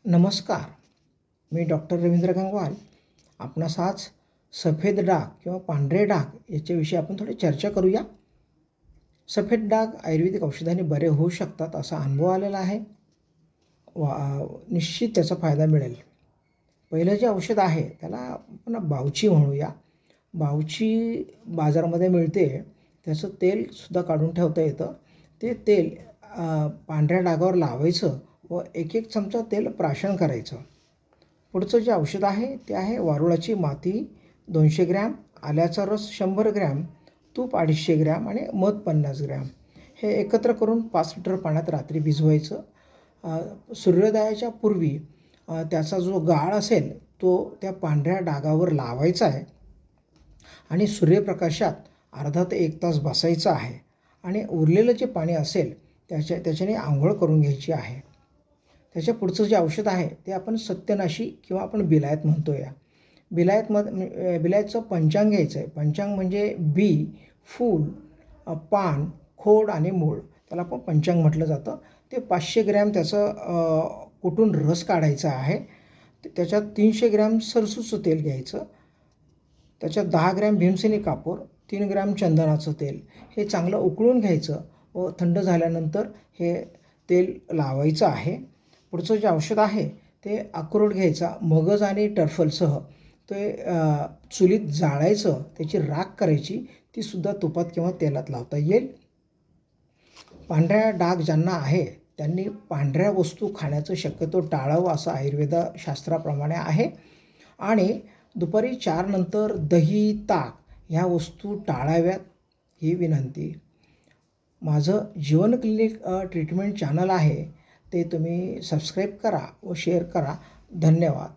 नमस्कार. मी डॉक्टर रवींद्र गंगवाल. आपणास आज सफेद डाग किंवा पांढरे डाग याच्याविषयी आपण थोडी चर्चा करूया. सफेद डाग आयुर्वेदिक औषधांनी बरे होऊ शकतात असा अनुभव आलेला आहे. निश्चित त्याचा फायदा मिळेल. पहिलं जे औषध आहे त्याला आपण बावची म्हणूया. बावची बाजारामध्ये मिळते. त्याचं तेलसुद्धा काढून ठेवता येतं. ते तेल पांढऱ्या डागावर लावायचं व एक चमचा तेल प्राशन करायचं. पुढचं जे औषध आहे ते आहे वारुळाची माती 200 ग्रॅम, आल्याचा रस 100 ग्रॅम, तूप 250 ग्रॅम आणि मध 50 ग्रॅम. हे एकत्र करून 5 लिटर पाण्यात रात्री भिजवायचं. सूर्योदयाच्या पूर्वी त्याचा जो गाळ असेल तो त्या पांढऱ्या डागावर लावायचा आहे आणि सूर्यप्रकाशात अर्धा ते 1 तास बसायचं आहे आणि उरलेलं जे पाणी असेल त्याच्याने आंघोळ करून घ्यायची आहे. त्याच्या पुढचं जे औषध आहे ते आपण सत्यनाशी किंवा आपण बिलायत म्हणतो. या बिलायतचं पंचांग घ्यायचं आहे. पंचांग म्हणजे बी, फूल, पान, खोड आणि मूळ, त्याला आपण पंचांग म्हटलं जातं. ते 500 ग्रॅम त्याचं कुटून रस काढायचा आहे. त्याच्यात 300 ग्रॅम सरसूचं तेल घ्यायचं. त्याच्यात 10 ग्रॅम भीमसेनी कापूर, 3 ग्रॅम चंदनाचं तेल, हे चांगलं उकळून घ्यायचं व थंड झाल्यानंतर हे तेल लावायचं आहे. पुढचं जे औषध आहे ते अक्रोड घ्यायचा, मगज आणि टरफलसह ते चुलीत जाळायचं, त्याची राख करायची, तीसुद्धा तुपात किंवा तेलात लावता येईल. पांढऱ्या डाग ज्यांना आहे त्यांनी पांढऱ्या वस्तू खाण्याचं शक्यतो टाळावं असं आयुर्वेदशास्त्राप्रमाणे आहे आणि दुपारी 4 नंतर दही, ताक ह्या वस्तू टाळाव्यात ही विनंती. माझं जीवन क्लिनिक ट्रीटमेंट चॅनल आहे, ते तुम्ही सबस्क्राईब करा व शेअर करा. धन्यवाद.